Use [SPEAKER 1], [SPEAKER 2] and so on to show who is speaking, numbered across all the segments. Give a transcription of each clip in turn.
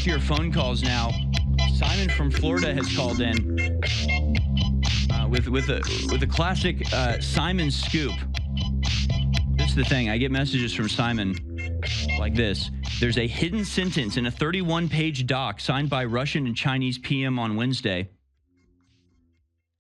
[SPEAKER 1] to your phone calls now. Simon from Florida has called in with a classic Simon scoop. This is the thing. I get messages from Simon like this. There's a hidden sentence in a 31-page doc signed by Russian and Chinese PM on Wednesday.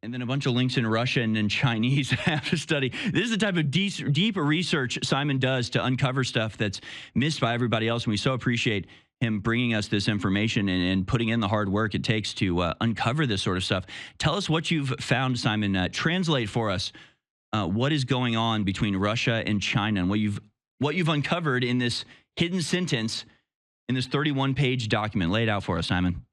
[SPEAKER 1] And then a bunch of links in Russian and Chinese have to study. This is the type of deep research Simon does to uncover stuff that's missed by everybody else. And we so appreciate him bringing us this information and putting in the hard work it takes to uncover this sort of stuff. Tell us what you've found, Simon. Translate for us what is going on between Russia and China and what you've uncovered in this hidden sentence in this 31-page document. Lay it out for us, Simon.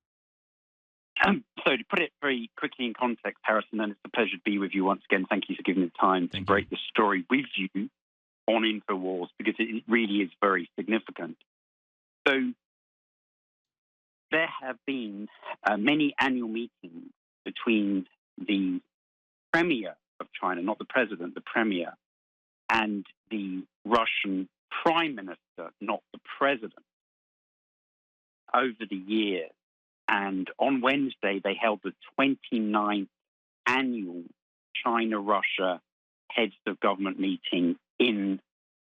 [SPEAKER 2] So to put it very quickly in context, Harrison, and it's a pleasure to be with you once again. Thank you for giving me the time to break the story with you on InfoWars, because it really is very significant. So there have been many annual meetings between the Premier of China, not the President, the Premier, and the Russian Prime Minister, not the President, over the years. And on Wednesday, they held the 29th annual China-Russia heads of government meeting in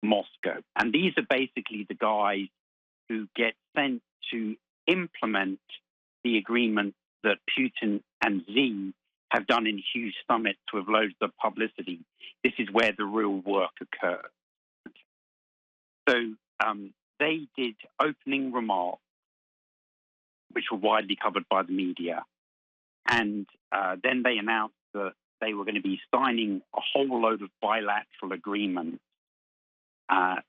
[SPEAKER 2] Moscow. And these are basically the guys who get sent to implement the agreement that Putin and Xi have done in huge summits with loads of publicity. This is where the real work occurs. So they did opening remarks, which were widely covered by the media. And then they announced that they were going to be signing a whole load of bilateral agreements,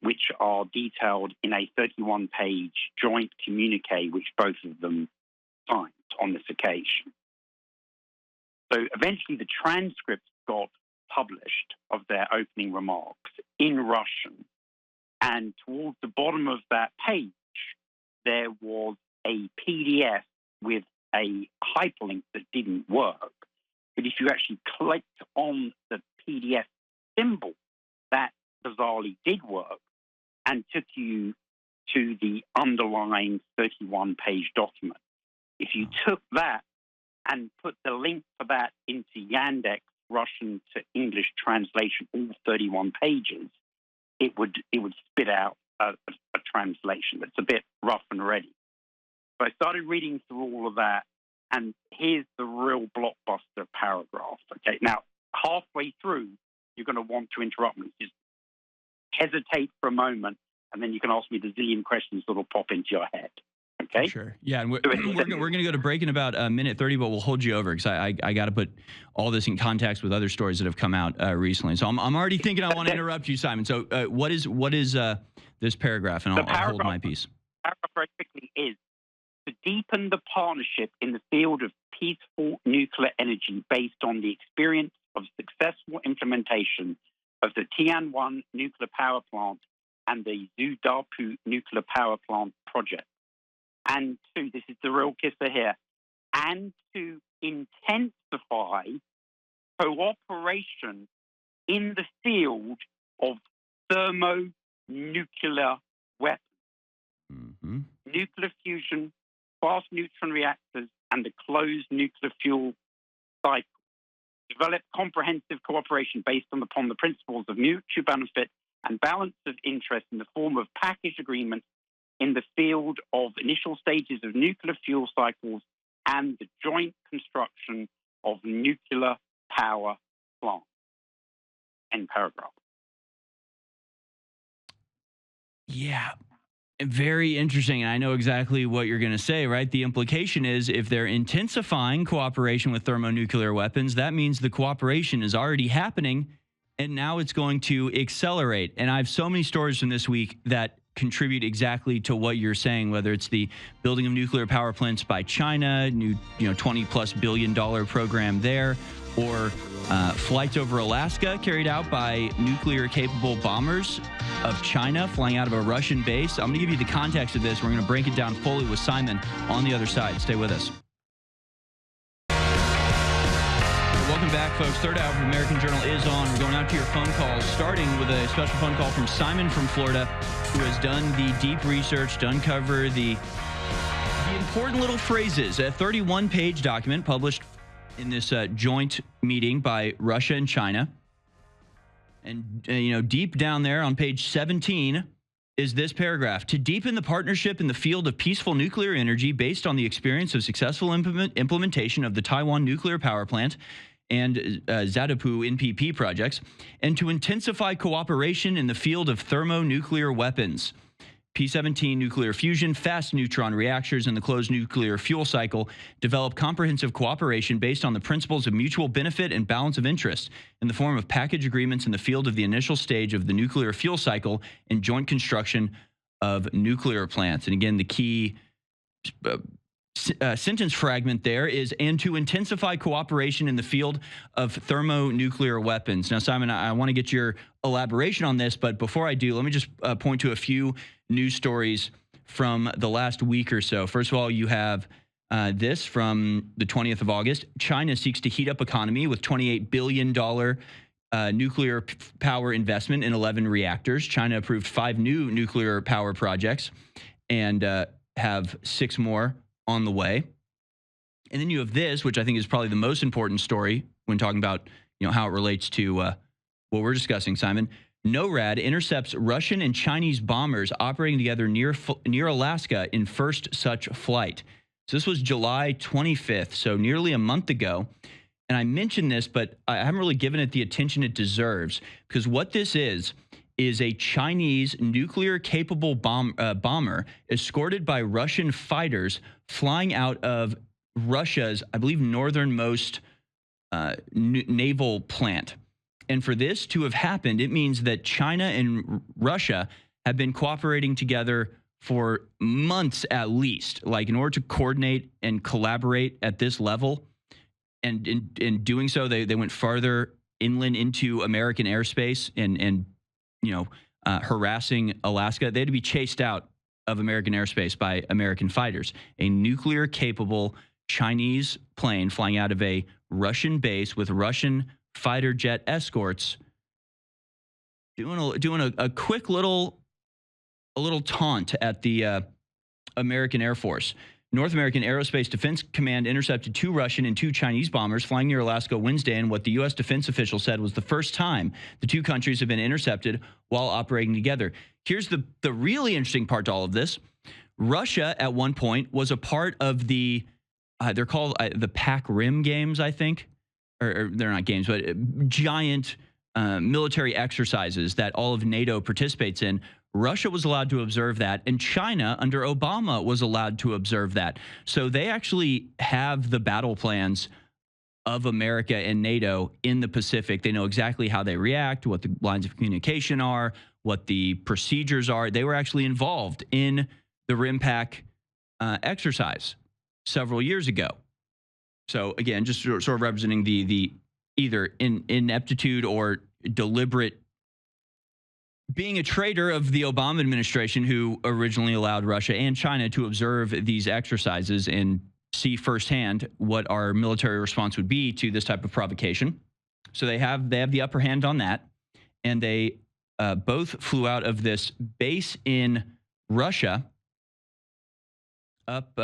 [SPEAKER 2] which are detailed in a 31-page joint communique, which both of them signed on this occasion. So eventually the transcripts got published of their opening remarks in Russian. And towards the bottom of that page, there was a PDF with a hyperlink that didn't work. But if you actually clicked on the PDF symbol, that bizarrely did work and took you to the underlying 31-page document. If you took that and put the link for that into Yandex Russian to English translation, all 31 pages, it would spit out a translation that's a bit rough and ready. So I started reading through all of that, and here's the real blockbuster paragraph. Okay, now halfway through, you're going to want to interrupt me. Just hesitate for a moment, and then you can ask me the zillion questions that will pop into your head. Okay?
[SPEAKER 1] Sure. Yeah, and we're going to go to break in about a minute 30, but we'll hold you over because I got to put all this in context with other stories that have come out recently. So I'm already thinking I want to interrupt you, Simon. So what is this paragraph? And I'll hold my piece.
[SPEAKER 2] The paragraph very quickly is to deepen the partnership in the field of peaceful nuclear energy based on the experience of successful implementation of the Tianwan nuclear power plant and the Zhudapu nuclear power plant project. And two, this is the real kisser here, and to intensify cooperation in the field of thermonuclear weapons, nuclear fusion, fast neutron reactors, and the closed nuclear fuel cycle. Develop comprehensive cooperation based upon the principles of mutual benefit and balance of interest in the form of package agreements in the field of initial stages of nuclear fuel cycles and the joint construction of nuclear power plants. End paragraph.
[SPEAKER 1] Yeah. Very interesting. I know exactly what you're going to say, right? The implication is if they're intensifying cooperation with thermonuclear weapons, that means the cooperation is already happening, and now it's going to accelerate. And I have so many stories from this week that contribute exactly to what you're saying, whether it's the building of nuclear power plants by China, new $20+ billion program there, or flights over Alaska carried out by nuclear-capable bombers of China flying out of a Russian base. I'm going to give you the context of this. We're going to break it down fully with Simon on the other side. Stay with us. Welcome back, folks. Third hour of American Journal is on. We're going out to your phone calls, starting with a special phone call from Simon from Florida, who has done the deep research to uncover the Important little phrases. A 31-page document published in this joint meeting by Russia and China. And, deep down there on page 17 is this paragraph. To deepen the partnership in the field of peaceful nuclear energy based on the experience of successful implementation of the Taiwan nuclear power plant and Zadapu NPP projects, and to intensify cooperation in the field of thermonuclear weapons, P-17 nuclear fusion, fast neutron reactors, and the closed nuclear fuel cycle, develop comprehensive cooperation based on the principles of mutual benefit and balance of interest in the form of package agreements in the field of the initial stage of the nuclear fuel cycle and joint construction of nuclear plants. And again, the key sentence fragment there is, and to intensify cooperation in the field of thermonuclear weapons. Now, Simon, I want to get your elaboration on this, but before I do, let me just point to a few news stories from the last week or so. First of all, you have this from the 20th of August. China seeks to heat up economy with $28 billion nuclear power investment in 11 reactors. China approved 5 new nuclear power projects and have 6 more on the way. And then you have this, which I think is probably the most important story when talking about how it relates to what we're discussing, Simon. NORAD intercepts Russian and Chinese bombers operating together near Alaska in first such flight. So this was July 25th, so nearly a month ago. And I mentioned this, but I haven't really given it the attention it deserves, because what this is a Chinese nuclear-capable bomber escorted by Russian fighters flying out of Russia's, I believe, northernmost naval plant. And for this to have happened, it means that China and Russia have been cooperating together for months at least, like in order to coordinate and collaborate at this level. And in doing so, they went farther inland into American airspace and harassing Alaska. They had to be chased out of American airspace by American fighters. A nuclear-capable Chinese plane flying out of a Russian base with Russian fighter jet escorts doing a quick little taunt at the American Air Force. North American Aerospace Defense Command intercepted 2 Russian and 2 Chinese bombers flying near Alaska Wednesday in what the U.S. defense official said was the first time the 2 countries have been intercepted while operating together. Here's the really interesting part to all of this. Russia, at one point, was a part of the, they're called the Pac Rim games, I think. Or they're not games, but giant military exercises that all of NATO participates in. Russia was allowed to observe that, and China, under Obama, was allowed to observe that. So they actually have the battle plans of America and NATO in the Pacific. They know exactly how they react, what the lines of communication are, what the procedures are. They were actually involved in the RIMPAC exercise several years ago. So again, just sort of representing the either ineptitude or deliberate being a traitor of the Obama administration, who originally allowed Russia and China to observe these exercises and see firsthand what our military response would be to this type of provocation. So they have the upper hand on that, and they both flew out of this base in Russia up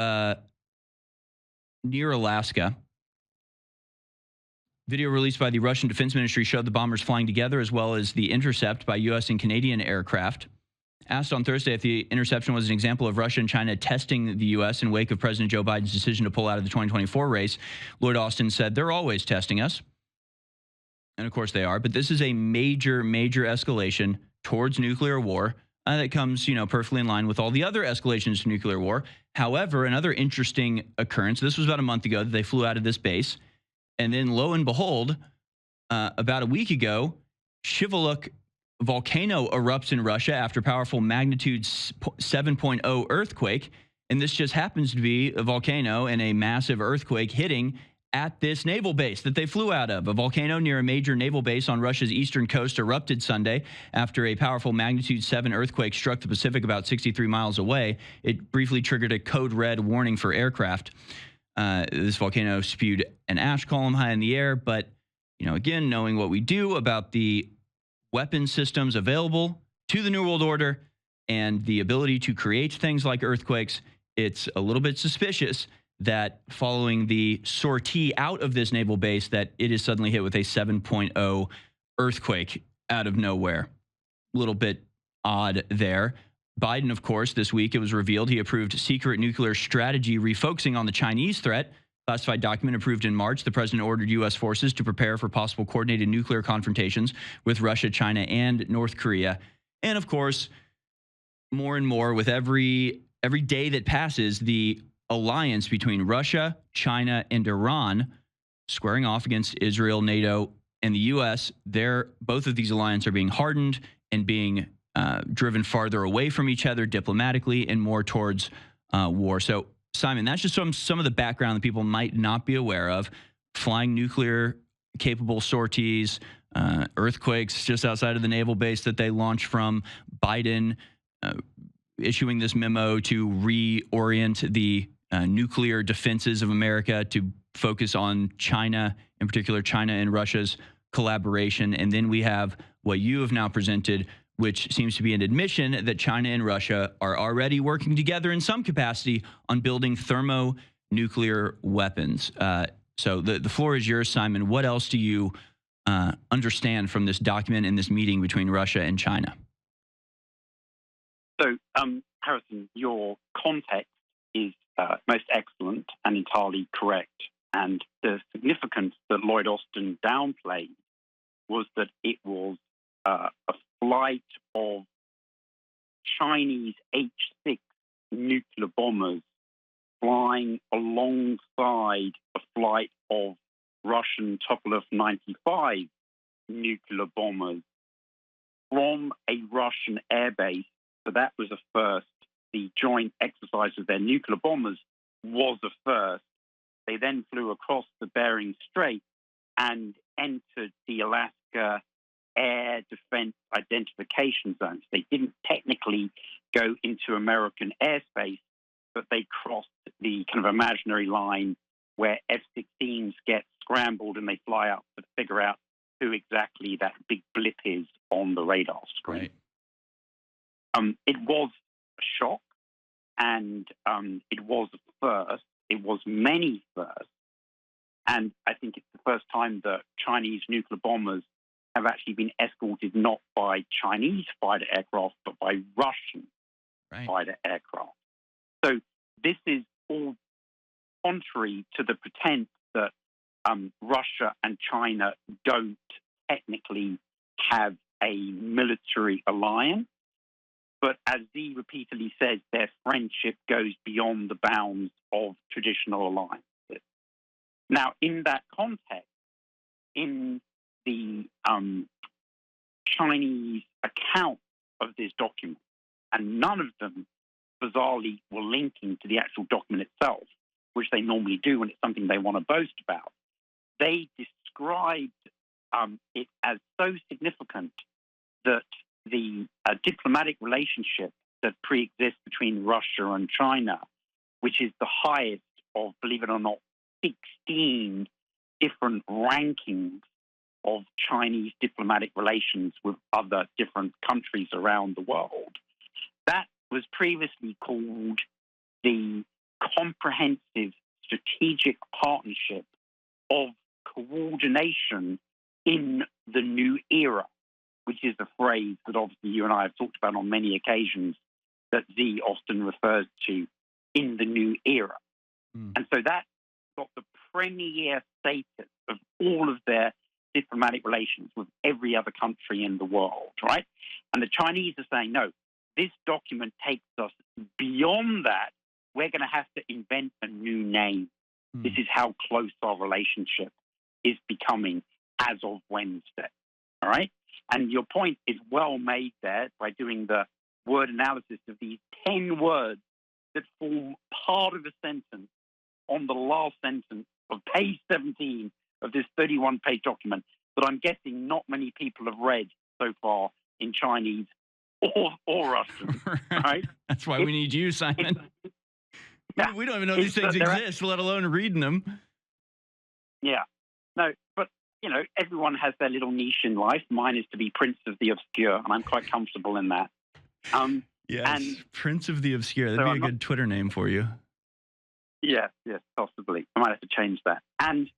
[SPEAKER 1] near Alaska. Video released by the Russian Defense Ministry showed the bombers flying together, as well as the intercept by U.S. and Canadian aircraft. Asked on Thursday if the interception was an example of Russia and China testing the U.S. in wake of President Joe Biden's decision to pull out of the 2024 race, Lloyd Austin said, "They're always testing us." And of course they are, but this is a major, major escalation towards nuclear war that comes, perfectly in line with all the other escalations to nuclear war. However, another interesting occurrence, this was about a month ago that they flew out of this base. And then, lo and behold, about a week ago, Shivaluk volcano erupts in Russia after powerful magnitude 7.0 earthquake. And this just happens to be a volcano and a massive earthquake hitting at this naval base that they flew out of. A volcano near a major naval base on Russia's eastern coast erupted Sunday after a powerful magnitude 7 earthquake struck the Pacific about 63 miles away. It briefly triggered a code red warning for aircraft. This volcano spewed an ash column high in the air, but, again, knowing what we do about the weapon systems available to the New World Order and the ability to create things like earthquakes, it's a little bit suspicious that following the sortie out of this naval base, that it is suddenly hit with a 7.0 earthquake out of nowhere. A little bit odd there. Biden, of course, this week it was revealed he approved secret nuclear strategy refocusing on the Chinese threat. Classified document approved in March. The president ordered U.S. forces to prepare for possible coordinated nuclear confrontations with Russia, China, and North Korea. And of course, more and more with every day that passes, the alliance between Russia, China, and Iran squaring off against Israel, NATO, and the U.S., both of these alliances are being hardened and being driven farther away from each other diplomatically and more towards war. So, Simon, that's just some of the background that people might not be aware of. Flying nuclear-capable sorties, earthquakes just outside of the naval base that they launched from, Biden issuing this memo to reorient the nuclear defenses of America to focus on China, in particular China and Russia's collaboration. And then we have what you have now presented, which seems to be an admission that China and Russia are already working together in some capacity on building thermonuclear weapons. So the floor is yours, Simon. What else do you understand from this document and this meeting between Russia and China?
[SPEAKER 2] So, Harrison, your context is most excellent and entirely correct. And the significance that Lloyd Austin downplayed was that it was a flight of Chinese H-6 nuclear bombers flying alongside a flight of Russian Tupolev-95 nuclear bombers from a Russian airbase. So that was a first. The joint exercise of their nuclear bombers was a first. They then flew across the Bering Strait and entered the Alaska Air Defense Identification Zones. They didn't technically go into American airspace, but they crossed the kind of imaginary line where F-16s get scrambled and they fly up to figure out who exactly that big blip is on the radar screen.
[SPEAKER 1] Right.
[SPEAKER 2] It was a shock, and it was a first. It was many firsts. And I think it's the first time that Chinese nuclear bombers have actually been escorted not by Chinese fighter aircraft, but by Russian fighter aircraft. So this is all contrary to the pretense that Russia and China don't technically have a military alliance. But as Z repeatedly says, their friendship goes beyond the bounds of traditional alliances. Now, in that context, in the Chinese account of this document, and none of them, bizarrely, were linking to the actual document itself, which they normally do when it's something they want to boast about, they described it as so significant that the diplomatic relationship that pre-exists between Russia and China, which is the highest of, believe it or not, 16 different rankings of Chinese diplomatic relations with other different countries around the world. That was previously called the Comprehensive Strategic Partnership of Coordination in the New Era, which is a phrase that obviously you and I have talked about on many occasions that Z often refers to, in the new era. And so that got the premier status of all of their diplomatic relations with every other country in the world, right? And the Chinese are saying, no, this document takes us beyond that. We're going to have to invent a new name. This is how close our relationship is becoming as of Wednesday, all right? And your point is well made there by doing the word analysis of these 10 words that form part of a sentence on the last sentence of page 17 of this 31-page document that I'm guessing not many people have read so far in Chinese or Russian, right?
[SPEAKER 1] That's why we need you, Simon. We don't even know these things exist, let alone reading them.
[SPEAKER 2] Yeah. No, but, you know, everyone has their little niche in life. Mine is to be Prince of the Obscure, and I'm quite comfortable in that.
[SPEAKER 1] Yes,
[SPEAKER 2] And
[SPEAKER 1] Prince of the Obscure. That'd
[SPEAKER 2] so
[SPEAKER 1] be
[SPEAKER 2] I'm
[SPEAKER 1] a
[SPEAKER 2] not,
[SPEAKER 1] good Twitter name for you.
[SPEAKER 2] yes, possibly. I might have to change that. And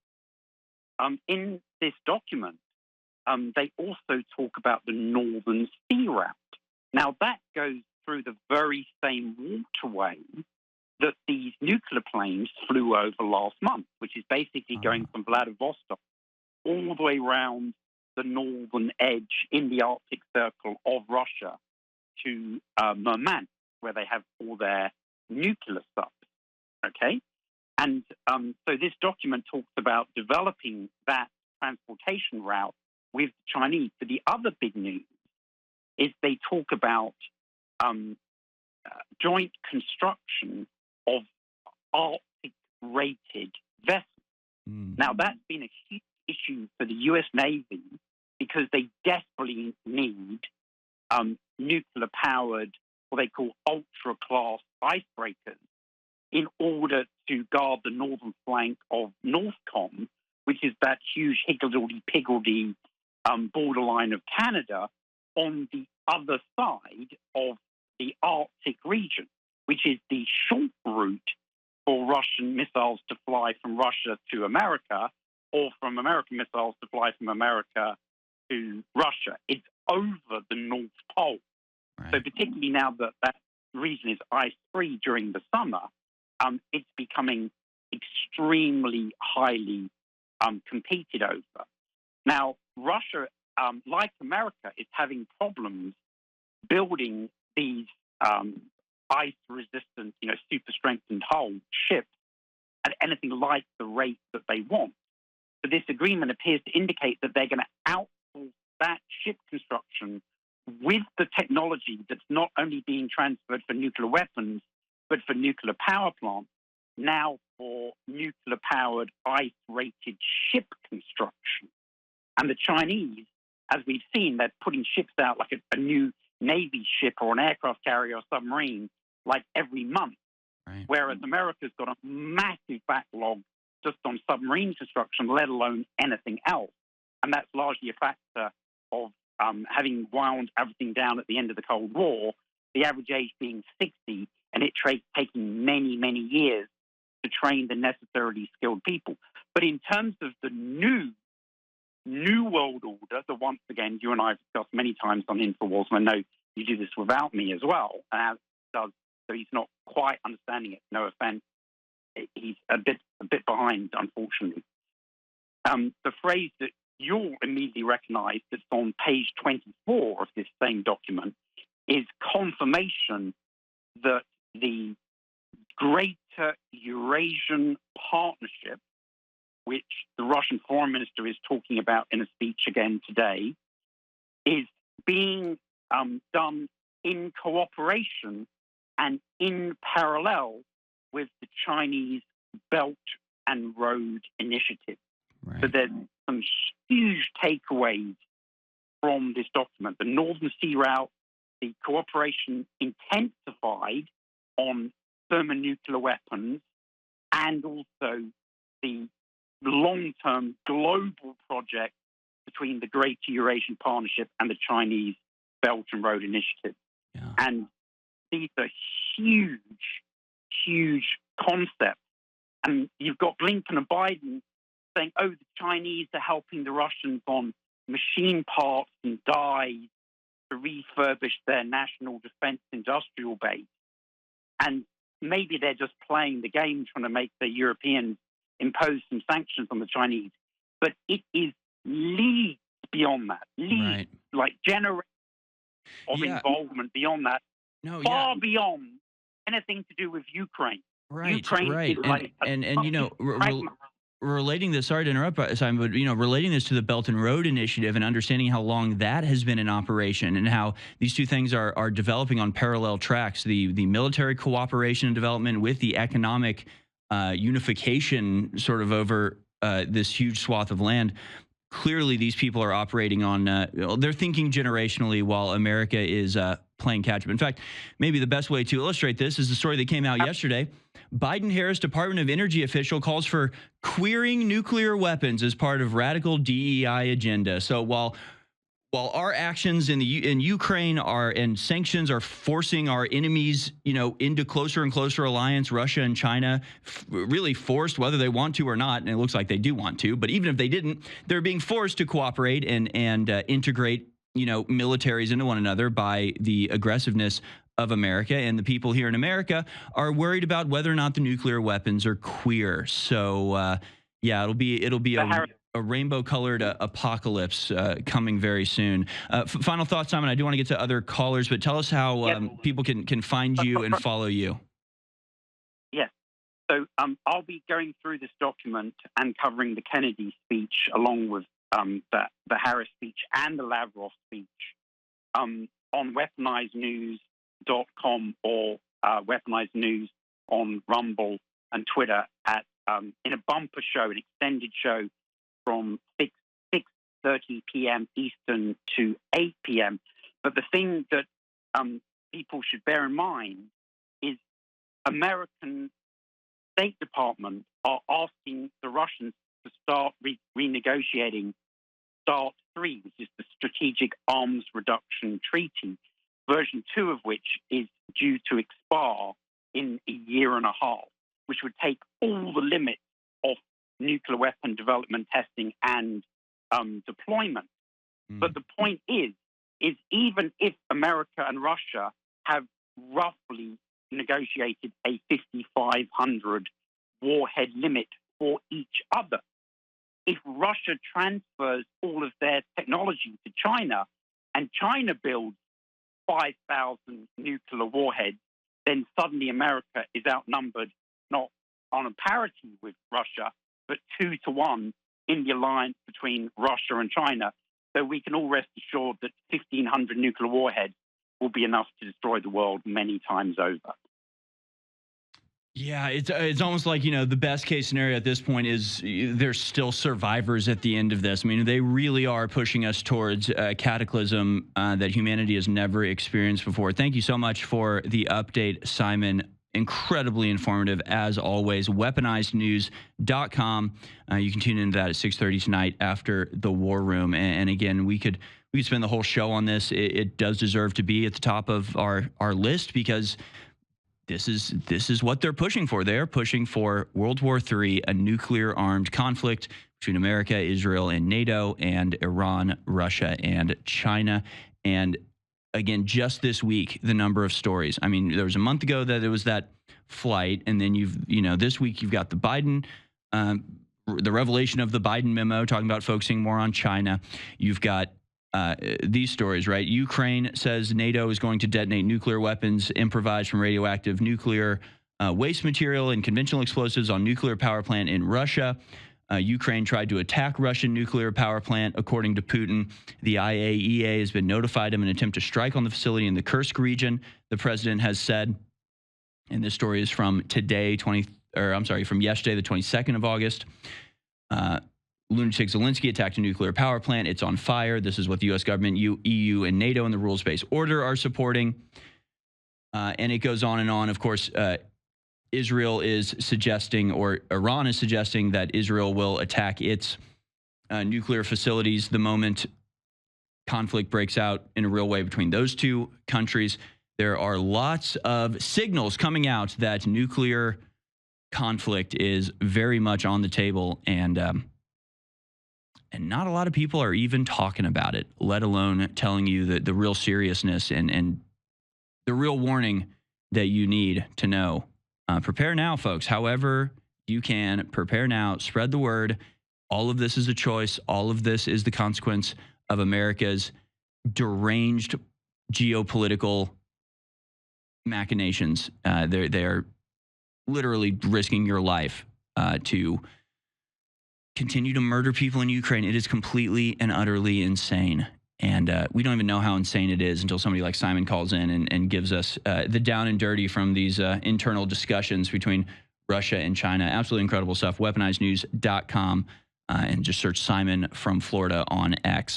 [SPEAKER 2] in this document, they also talk about the Northern Sea Route. Now, that goes through the very same waterway that these nuclear planes flew over last month, which is basically going from Vladivostok all the way around the northern edge in the Arctic Circle of Russia to Murmansk, where they have all their nuclear stuff. Okay? And so this document talks about developing that transportation route with the Chinese. But the other big news is they talk about joint construction of Arctic-rated vessels. Now, that's been a huge issue for the U.S. Navy because they desperately need nuclear-powered, what they call ultra-class icebreakers, in order to guard the northern flank of Northcom, which is that huge higgledy-piggledy borderline of Canada on the other side of the Arctic region, which is the short route for Russian missiles to fly from Russia to America, or from American missiles to fly from America to Russia. It's over the North Pole.
[SPEAKER 1] Right.
[SPEAKER 2] So particularly now that that region is ice-free during the summer, it's becoming extremely highly competed over. Now, Russia, like America, is having problems building these ice-resistant, super-strengthened hull ships at anything like the rate that they want. So this agreement appears to indicate that they're going to outsource that ship construction with the technology that's not only being transferred for nuclear weapons, but for nuclear power plants, now for nuclear-powered ice-rated ship construction. And the Chinese, as we've seen, they're putting ships out like a new Navy ship or an aircraft carrier or submarine like every month,
[SPEAKER 1] Right.
[SPEAKER 2] whereas America's got a massive backlog just on submarine construction, let alone anything else. And that's largely a factor of having wound everything down at the end of the Cold War, the average age being 60, and it taking many, many years to train the necessarily skilled people. But in terms of the new world order, that once again you and I have discussed many times on InfoWars, and I know you do this without me as well, and as does, so he's not quite understanding it, no offense. He's a bit behind, unfortunately. The phrase that you'll immediately recognize that's on page 24 of this same document is confirmation that the Greater Eurasian Partnership, which the Russian foreign minister is talking about in a speech again today, is being done in cooperation and in parallel with the Chinese Belt and Road Initiative.
[SPEAKER 1] Right.
[SPEAKER 2] So there's some huge takeaways from this document. The Northern Sea Route, the cooperation intensified on thermonuclear weapons, and also the long-term global project between the Greater Eurasian Partnership and the Chinese Belt and Road Initiative.
[SPEAKER 1] Yeah.
[SPEAKER 2] And these are huge, huge concepts. And you've got Blinken and Biden saying, the Chinese are helping the Russians on machine parts and dies to refurbish their national defense industrial base. And maybe they're just playing the game, trying to make the Europeans impose some sanctions on the Chinese. But it is leagues beyond that,
[SPEAKER 1] Right.
[SPEAKER 2] like generations of involvement beyond that, far beyond anything to do with Ukraine.
[SPEAKER 1] Right,
[SPEAKER 2] Ukraine
[SPEAKER 1] right.
[SPEAKER 2] is like
[SPEAKER 1] And relating this, sorry to interrupt, Simon, but relating this to the Belt and Road Initiative and understanding how long that has been in operation and how these two things are developing on parallel tracks, the military cooperation and development with the economic unification sort of over this huge swath of land. Clearly, these people are operating on, they're thinking generationally while America is playing catch up. In fact, maybe the best way to illustrate this is the story that came out yesterday. Biden-Harris Department of Energy official calls for queering nuclear weapons as part of radical DEI agenda. So while While our actions in Ukraine and sanctions are forcing our enemies, into closer and closer alliance, Russia and China, really forced, whether they want to or not, and it looks like they do want to. But even if they didn't, they're being forced to cooperate and integrate, militaries into one another by the aggressiveness of America. And the people here in America are worried about whether or not the nuclear weapons are queer. So, yeah, it'll be a rainbow-colored apocalypse coming very soon. Final thoughts, Simon. I do want to get to other callers, but tell us how people can find you and follow you.
[SPEAKER 2] Yes. So I'll be going through this document and covering the Kennedy speech along with the Harris speech and the Lavrov speech on weaponizednews.com or Weaponized News on Rumble and Twitter in a bumper show, an extended show from 6:30 p.m. Eastern to 8 p.m. But the thing that people should bear in mind is American State Department are asking the Russians to start renegotiating START 3, which is the Strategic Arms Reduction Treaty, version 2 of which is due to expire in a year and a half, which would take all the limits of nuclear weapon development, testing, and deployment. But the point is even if America and Russia have roughly negotiated a 5,500 warhead limit for each other, if Russia transfers all of their technology to China and China builds 5,000 nuclear warheads, then suddenly America is outnumbered not on a parity with Russia, but 2-1 in the alliance between Russia and China. So we can all rest assured that 1,500 nuclear warheads will be enough to destroy the world many times over.
[SPEAKER 1] Yeah, it's almost like, the best case scenario at this point is there's still survivors at the end of this. I mean, they really are pushing us towards a cataclysm that humanity has never experienced before. Thank you so much for the update, Simon. Incredibly informative, as always. Weaponizednews.com. You can tune into that at 6:30 tonight after the War Room. And again, we could spend the whole show on this. It does deserve to be at the top of our list because this is what they're pushing for. They're pushing for World War III, a nuclear-armed conflict between America, Israel, and NATO, and Iran, Russia, and China. And again, just this week, the number of stories. I mean, there was a month ago that it was that flight, and then this week you've got the Biden, the revelation of the Biden memo talking about focusing more on China. You've got these stories, right? Ukraine says NATO is going to detonate nuclear weapons improvised from radioactive nuclear waste material and conventional explosives on nuclear power plant in Russia. Ukraine tried to attack Russian nuclear power plant, according to Putin. The IAEA has been notified of an attempt to strike on the facility in the Kursk region, the president has said. And this story is from from yesterday, the 22nd of August. Lunatic Zelensky attacked a nuclear power plant. It's on fire. This is what the U.S. government, EU, and NATO and the rules-based order are supporting. And it goes on and on. Of course, Israel is suggesting, or Iran is suggesting, that Israel will attack its nuclear facilities the moment conflict breaks out in a real way between those two countries. There are lots of signals coming out that nuclear conflict is very much on the table, and not a lot of people are even talking about it, let alone telling you that the real seriousness and the real warning that you need to know. Prepare now, folks. However you can, prepare now. Spread the word. All of this is a choice. All of this is the consequence of America's deranged geopolitical machinations. They're literally risking your life to continue to murder people in Ukraine. It is completely and utterly insane. And we don't even know how insane it is until somebody like Simon calls in and gives us the down and dirty from these internal discussions between Russia and China. Absolutely incredible stuff. Weaponizednews.com and just search Simon from Florida on X.